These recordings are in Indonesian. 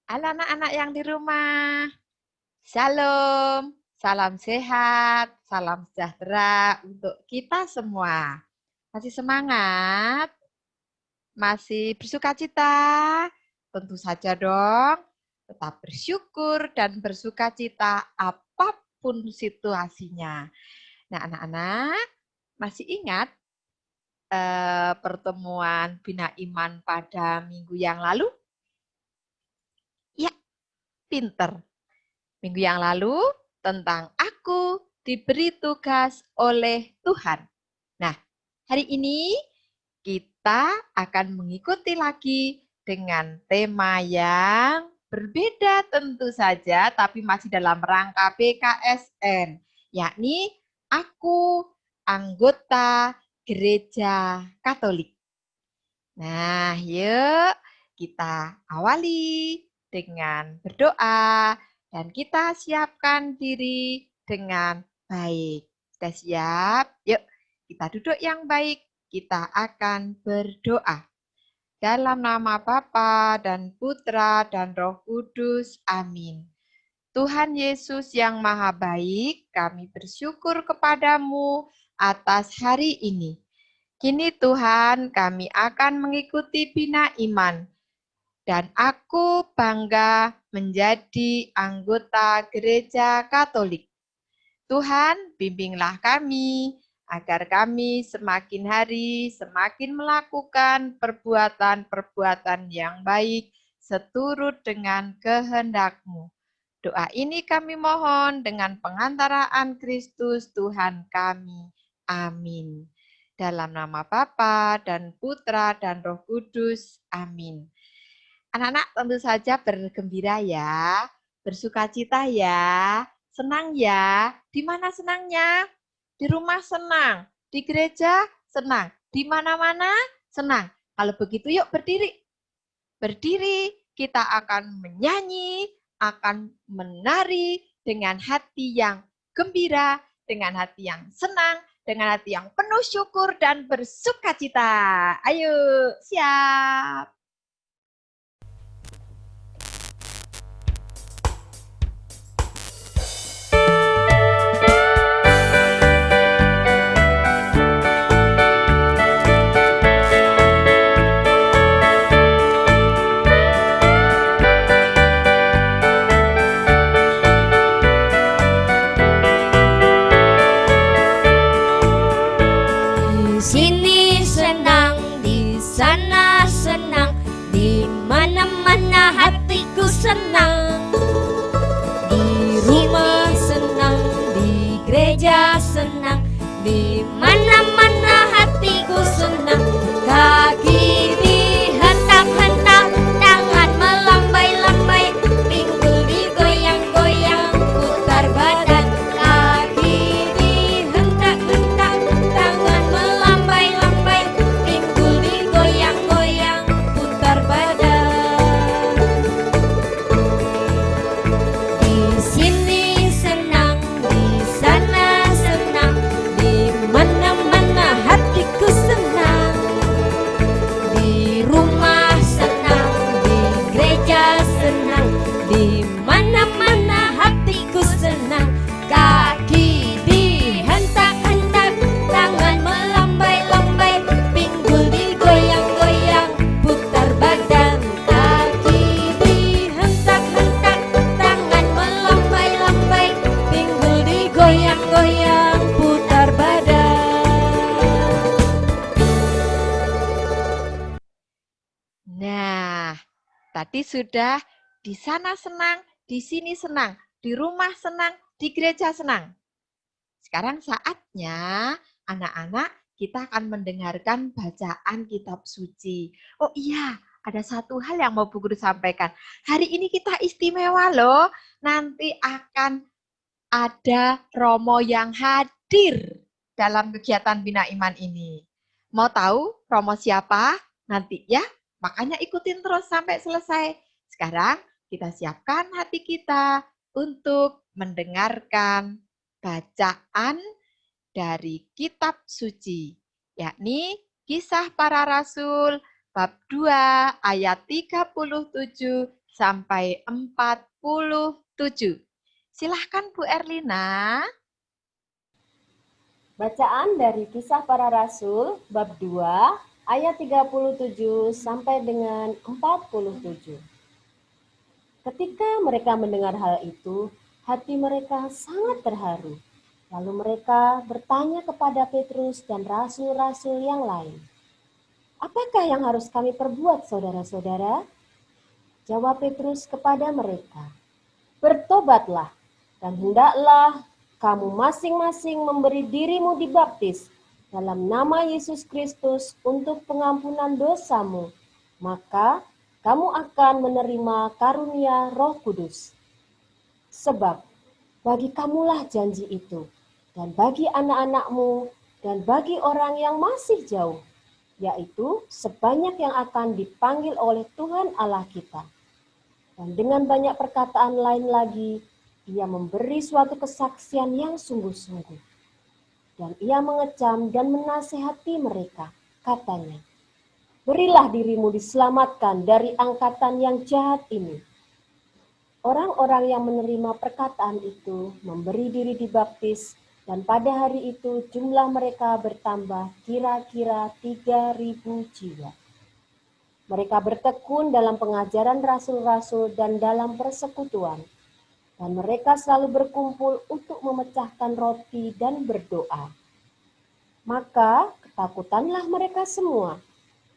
Halo anak-anak yang di rumah. Shalom, salam sehat, salam sejahtera untuk kita semua. Masih semangat? Masih bersuka cita? Tentu saja dong. Tetap bersyukur dan bersuka cita apapun situasinya. Nah, anak-anak masih ingat pertemuan Bina Iman pada minggu yang lalu? Ya, pinter. Minggu yang lalu tentang aku diberi tugas oleh Tuhan. Nah, hari ini kita akan mengikuti lagi dengan tema yang berbeda tentu saja, tapi masih dalam rangka BKSN, yakni aku anggota Gereja Katolik. Nah, yuk kita awali dengan berdoa dan kita siapkan diri dengan baik. Sudah siap? Yuk, kita duduk yang baik. Kita akan berdoa. Dalam nama Bapa dan Putra dan Roh Kudus. Amin. Tuhan Yesus yang Maha Baik, kami bersyukur kepadamu atas hari ini. Kini Tuhan, kami akan mengikuti Bina Iman. Dan aku bangga menjadi anggota Gereja Katolik. Tuhan, bimbinglah kami agar kami semakin hari semakin melakukan perbuatan-perbuatan yang baik seturut dengan kehendak-Mu. Doa ini kami mohon dengan pengantaraan Kristus Tuhan kami. Amin. Dalam nama Bapa dan Putra dan Roh Kudus. Amin. Anak-anak tentu saja bergembira ya, bersukacita ya, senang ya. Di mana senangnya? Di rumah senang, di gereja senang, di mana-mana senang. Kalau begitu yuk berdiri. Berdiri, kita akan menyanyi, akan menari dengan hati yang gembira, dengan hati yang senang, dengan hati yang penuh syukur dan bersukacita. Ayo, siap. Di sini senang, di sana senang, di mana-mana hatiku senang. Di rumah senang, di gereja senang, di mana-mana hatiku senang. Kaki dihentak-hentak, tangan melambai-lambai, pinggul digoyang-goyang, putar badan. Kaki dihentak-hentak, tangan melambai-lambai, pinggul digoyang-goyang, putar badan. Di sini senang, di sana senang, di mana-mana hatiku senang. Di rumah senang, di gereja senang, di mana-mana hatiku senang. Kaki dihentak-hentak, tangan melambai-lambai, pinggul digoyang-goyang, putar badan. Kaki dihentak-hentak, tangan melambai-lambai, pinggul digoyang-goyang, putar badan. Nah, tadi sudah di sana senang, di sini senang, di rumah senang, di gereja senang. Sekarang saatnya anak-anak kita akan mendengarkan bacaan kitab suci. Oh iya, ada satu hal yang mau Bu Guru sampaikan. Hari ini kita istimewa loh. Nanti akan ada Romo yang hadir dalam kegiatan Bina Iman ini. Mau tahu Romo siapa? Nanti ya, makanya ikutin terus sampai selesai. Sekarang kita siapkan hati kita untuk mendengarkan bacaan dari kitab suci, yakni Kisah Para Rasul bab 2 ayat 37 sampai 47. Silahkan Bu Erlina. Bacaan dari Kisah Para Rasul bab 2 ayat 37 sampai dengan 47. Ketika mereka mendengar hal itu, hati mereka sangat terharu. Lalu mereka bertanya kepada Petrus dan rasul-rasul yang lain, "Apakah yang harus kami perbuat, saudara-saudara?" Jawab Petrus kepada mereka, "Bertobatlah, dan hendaklah kamu masing-masing memberi dirimu dibaptis dalam nama Yesus Kristus untuk pengampunan dosamu, maka kamu akan menerima karunia Roh Kudus. Sebab bagi kamulah janji itu, dan bagi anak-anakmu, dan bagi orang yang masih jauh, yaitu sebanyak yang akan dipanggil oleh Tuhan Allah kita." Dan dengan banyak perkataan lain lagi, ia memberi suatu kesaksian yang sungguh-sungguh. Dan ia mengecam dan menasihati mereka, katanya, "Berilah dirimu diselamatkan dari angkatan yang jahat ini." Orang-orang yang menerima perkataan itu memberi diri dibaptis, dan pada hari itu jumlah mereka bertambah kira-kira 3.000 jiwa. Mereka bertekun dalam pengajaran rasul-rasul dan dalam persekutuan, dan mereka selalu berkumpul untuk memecahkan roti dan berdoa. Maka ketakutanlah mereka semua,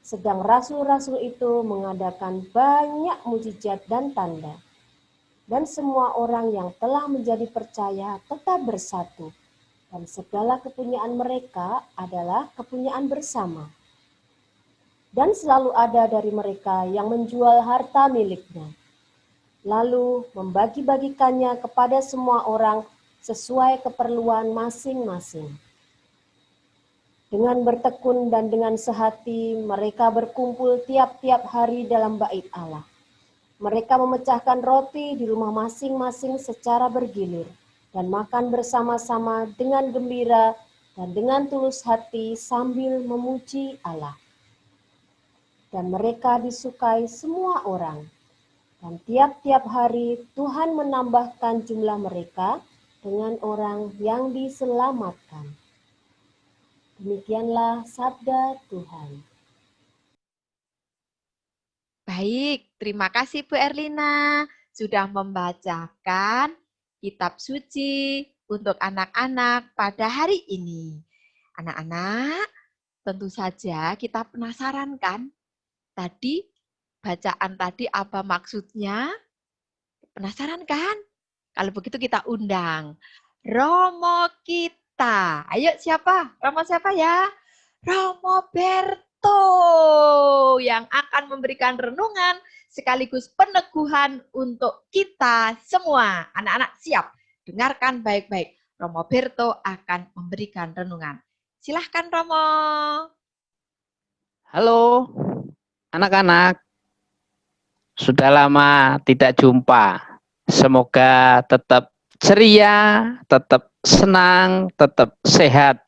sedang rasul-rasul itu mengadakan banyak mujizat dan tanda. Dan semua orang yang telah menjadi percaya tetap bersatu, dan segala kepunyaan mereka adalah kepunyaan bersama. Dan selalu ada dari mereka yang menjual harta miliknya, lalu membagi-bagikannya kepada semua orang sesuai keperluan masing-masing. Dengan bertekun dan dengan sehati, mereka berkumpul tiap-tiap hari dalam bait Allah. Mereka memecahkan roti di rumah masing-masing secara bergilir, dan makan bersama-sama dengan gembira dan dengan tulus hati sambil memuji Allah. Dan mereka disukai semua orang. Dan tiap-tiap hari Tuhan menambahkan jumlah mereka dengan orang yang diselamatkan. Demikianlah sabda Tuhan. Baik, terima kasih Bu Erlina sudah membacakan kitab suci untuk anak-anak pada hari ini. Anak-anak, tentu saja kita penasaran kan? Tadi bacaan tadi apa maksudnya? Penasaran kan? Kalau begitu kita undang Romo kita. Ayo siapa? Romo siapa ya? Romo Berto yang akan memberikan renungan sekaligus peneguhan untuk kita semua. Anak-anak siap? Dengarkan baik-baik. Romo Berto akan memberikan renungan. Silahkan Romo. Halo anak-anak, sudah lama tidak jumpa. Semoga tetap ceria, tetap senang, tetap sehat.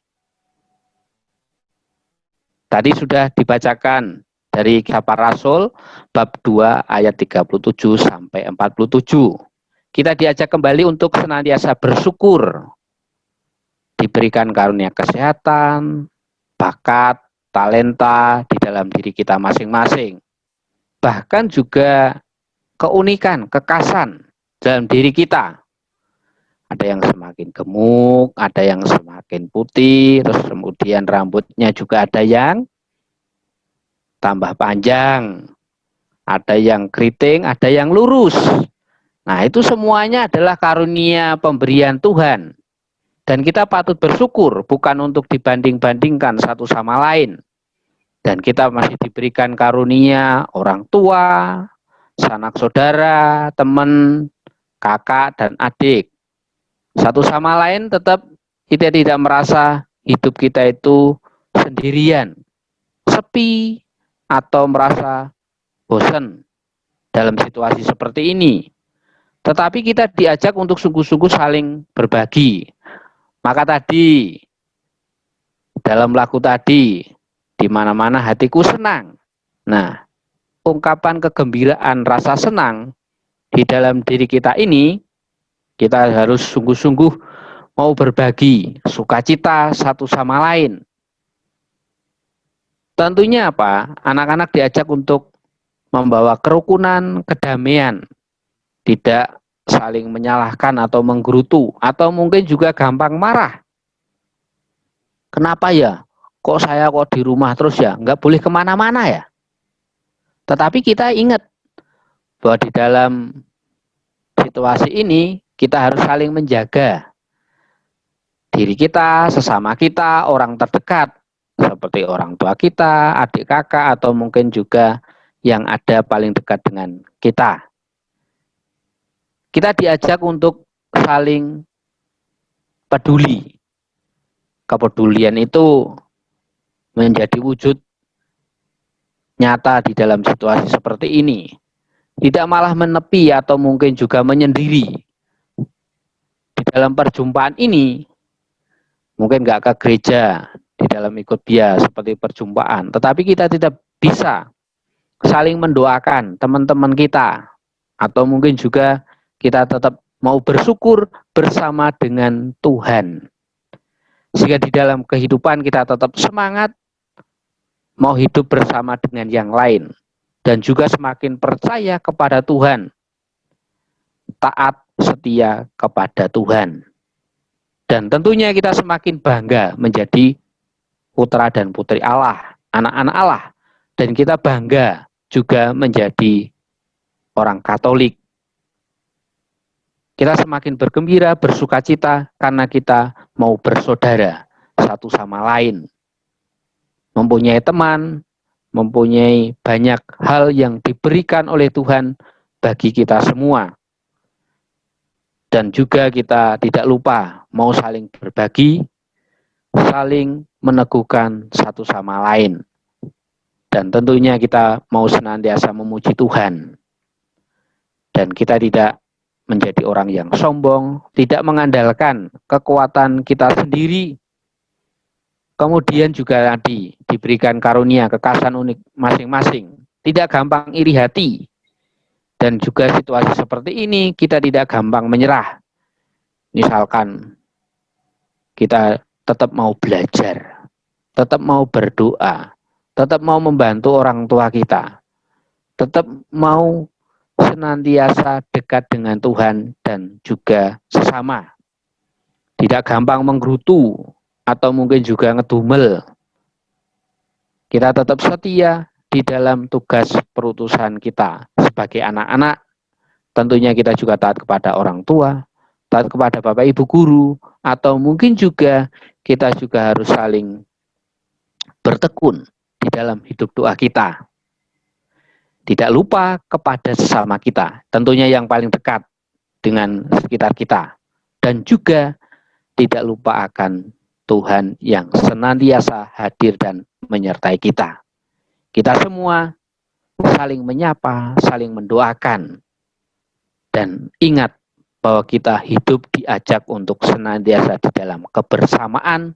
Tadi sudah dibacakan dari Kisah Para Rasul bab 2 ayat 37 sampai 47. Kita diajak kembali untuk senantiasa bersyukur, diberikan karunia kesehatan, bakat, talenta di dalam diri kita masing-masing. Bahkan juga keunikan, kekasan dalam diri kita. Ada yang semakin gemuk, ada yang semakin putih, terus kemudian rambutnya juga ada yang tambah panjang, ada yang keriting, ada yang lurus. Nah, itu semuanya adalah karunia pemberian Tuhan. Dan kita patut bersyukur, bukan untuk dibanding-bandingkan satu sama lain. Dan kita masih diberikan karunia orang tua, sanak saudara, teman, kakak, dan adik. Satu sama lain tetap kita tidak merasa hidup kita itu sendirian, sepi, atau merasa bosan dalam situasi seperti ini. Tetapi kita diajak untuk sungguh-sungguh saling berbagi. Maka tadi, dalam lagu tadi, di mana-mana hatiku senang. Nah, ungkapan kegembiraan rasa senang di dalam diri kita ini, kita harus sungguh-sungguh mau berbagi sukacita satu sama lain. Tentunya apa? Anak-anak diajak untuk membawa kerukunan, kedamaian, tidak saling menyalahkan atau menggerutu, atau mungkin juga gampang marah. Kenapa ya? Kok saya kok di rumah terus ya? Nggak boleh kemana-mana ya? Tetapi kita ingat bahwa di dalam situasi ini kita harus saling menjaga diri kita, sesama kita, orang terdekat, seperti orang tua kita, adik kakak, atau mungkin juga yang ada paling dekat dengan kita. Kita diajak untuk saling peduli. Kepedulian itu menjadi wujud nyata di dalam situasi seperti ini. Tidak malah menepi atau mungkin juga menyendiri. Di dalam perjumpaan ini, mungkin nggak ke gereja, di dalam ikut bias seperti perjumpaan. Tetapi kita tidak bisa saling mendoakan teman-teman kita. Atau mungkin juga kita tetap mau bersyukur bersama dengan Tuhan. Sehingga di dalam kehidupan kita tetap semangat mau hidup bersama dengan yang lain. Dan juga semakin percaya kepada Tuhan. Taat setia kepada Tuhan. Dan tentunya kita semakin bangga menjadi putra dan putri Allah, anak-anak Allah. Dan kita bangga juga menjadi orang Katolik. Kita semakin bergembira, bersukacita karena kita mau bersaudara satu sama lain. Mempunyai teman, mempunyai banyak hal yang diberikan oleh Tuhan bagi kita semua. Dan juga kita tidak lupa mau saling berbagi, saling meneguhkan satu sama lain. Dan tentunya kita mau senantiasa memuji Tuhan. Dan kita tidak menjadi orang yang sombong, tidak mengandalkan kekuatan kita sendiri. Kemudian juga tadi diberikan karunia kekhasan unik masing-masing. Tidak gampang iri hati. Dan juga situasi seperti ini kita tidak gampang menyerah. Misalkan kita tetap mau belajar, tetap mau berdoa, tetap mau membantu orang tua kita, tetap mau senantiasa dekat dengan Tuhan dan juga sesama. Tidak gampang menggerutu atau mungkin juga ngedumel. Kita tetap setia di dalam tugas perutusan kita sebagai anak-anak. Tentunya kita juga taat kepada orang tua, taat kepada Bapak Ibu guru, atau mungkin juga kita juga harus saling bertekun di dalam hidup doa kita. Tidak lupa kepada sesama kita, tentunya yang paling dekat dengan sekitar kita. Dan juga tidak lupa akan Tuhan yang senantiasa hadir dan menyertai kita. Kita semua saling menyapa, saling mendoakan. Dan ingat bahwa kita hidup diajak untuk senantiasa di dalam kebersamaan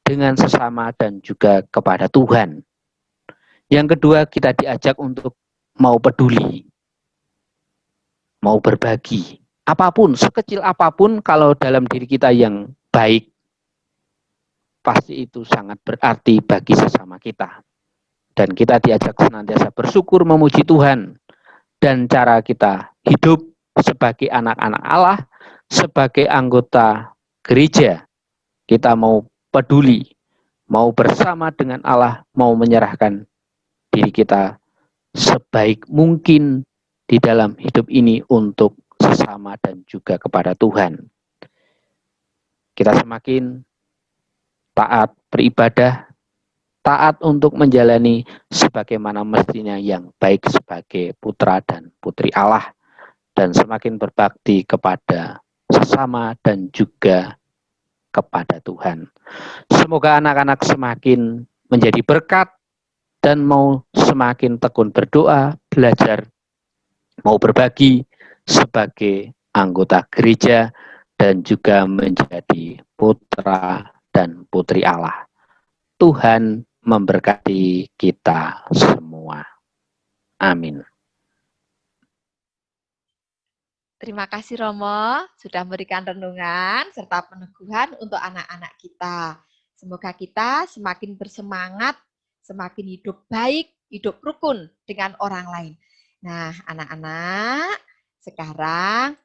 dengan sesama dan juga kepada Tuhan. Yang kedua, kita diajak untuk mau peduli, mau berbagi. Apapun, sekecil apapun kalau dalam diri kita yang baik, pasti itu sangat berarti bagi sesama kita. Dan kita diajak senantiasa bersyukur memuji Tuhan. Dan cara kita hidup sebagai anak-anak Allah, sebagai anggota gereja, kita mau peduli, mau bersama dengan Allah, mau menyerahkan diri kita sebaik mungkin di dalam hidup ini untuk sesama dan juga kepada Tuhan. Kita semakin taat beribadah, taat untuk menjalani sebagaimana mestinya yang baik sebagai putra dan putri Allah, dan semakin berbakti kepada sesama dan juga kepada Tuhan. Semoga anak-anak semakin menjadi berkat dan mau semakin tekun berdoa, belajar, mau berbagi sebagai anggota gereja dan juga menjadi putra dan putri Allah. Tuhan memberkati kita semua. Amin. Terima kasih Romo sudah memberikan renungan serta peneguhan untuk anak-anak kita. Semoga kita semakin bersemangat, semakin hidup baik, hidup rukun dengan orang lain. Nah, anak-anak, sekarang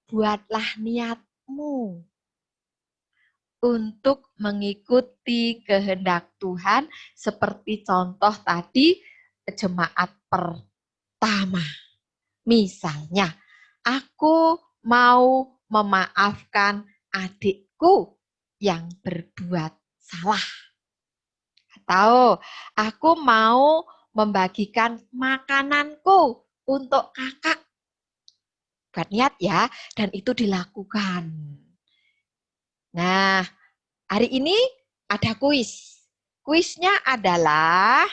buatlah niatmu untuk mengikuti kehendak Tuhan seperti contoh tadi jemaat pertama. Misalnya, aku mau memaafkan adikku yang berbuat salah. Atau aku mau membagikan makananku untuk kakak. Buat niat ya, dan itu dilakukan. Nah, hari ini ada kuis. Kuisnya adalah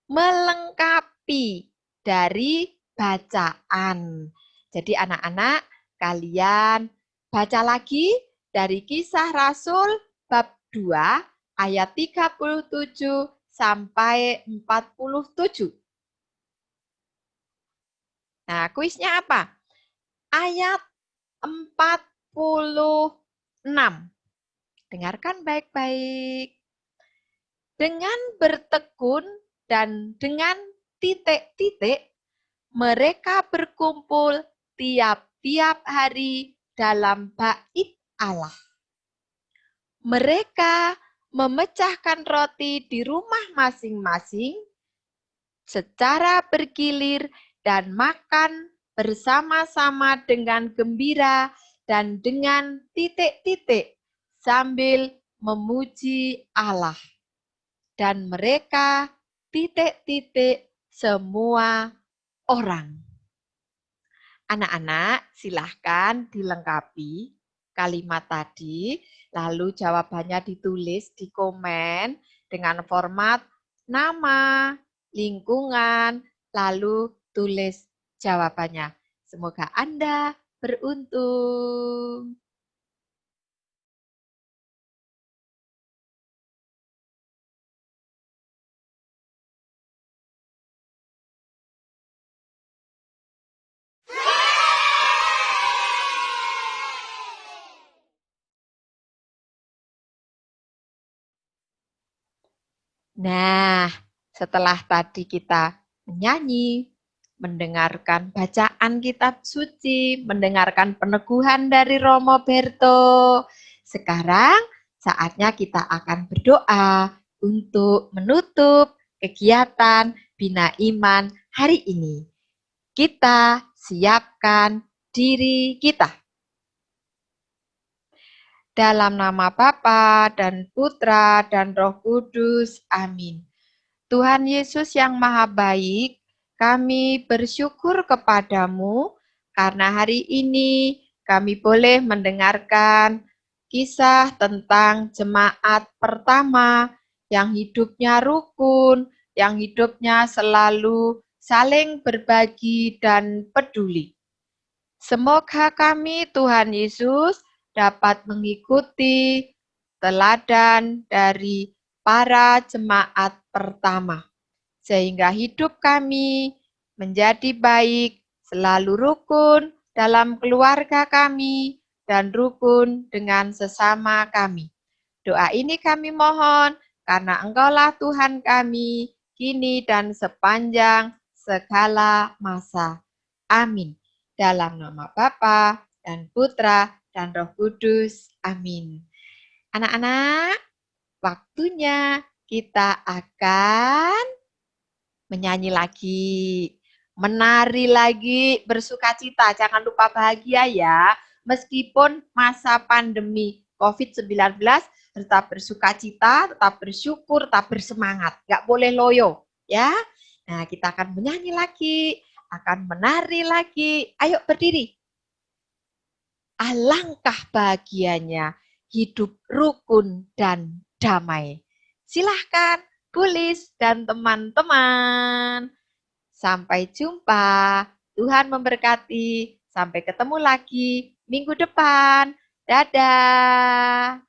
melengkapi dari bacaan. Jadi anak-anak, kalian baca lagi dari Kisah Rasul bab 2 ayat 37 sampai 47. Nah, kuisnya apa? Ayat 46. Dengarkan baik-baik. Dengan bertekun dan dengan titik-titik, mereka berkumpul tiap-tiap hari dalam bait Allah. Mereka memecahkan roti di rumah masing-masing secara bergilir dan makan bersama-sama dengan gembira dan dengan titik-titik sambil memuji Allah. Dan mereka titik-titik semua orang. Anak-anak, silahkan dilengkapi kalimat tadi, lalu jawabannya ditulis di komen dengan format nama, lingkungan, lalu tulis jawabannya. Semoga Anda beruntung. Nah, setelah tadi kita menyanyi, mendengarkan bacaan kitab suci, mendengarkan peneguhan dari Romo Berto, sekarang saatnya kita akan berdoa untuk menutup kegiatan Bina Iman hari ini. Kita siapkan diri kita. Dalam nama Bapa dan Putra dan Roh Kudus. Amin. Tuhan Yesus yang Maha Baik, kami bersyukur kepadamu karena hari ini kami boleh mendengarkan kisah tentang jemaat pertama yang hidupnya rukun, yang hidupnya selalu saling berbagi dan peduli. Semoga kami, Tuhan Yesus, dapat mengikuti teladan dari para jemaat pertama, sehingga hidup kami menjadi baik, selalu rukun dalam keluarga kami, dan rukun dengan sesama kami. Doa ini kami mohon, karena Engkaulah Tuhan kami, kini dan sepanjang segala masa. Amin. Dalam nama Bapa dan Putra dan Roh Kudus. Amin. Anak-anak, waktunya kita akan menyanyi lagi, menari lagi, bersukacita. Jangan lupa bahagia ya. Meskipun masa pandemi COVID-19, tetap bersukacita, tetap bersyukur, tetap bersemangat. Nggak boleh loyo, ya. Nah, kita akan menyanyi lagi, akan menari lagi. Ayo berdiri. Alangkah bahagianya hidup rukun dan damai. Silahkan tulis dan teman-teman. Sampai jumpa. Tuhan memberkati. Sampai ketemu lagi minggu depan. Dadah.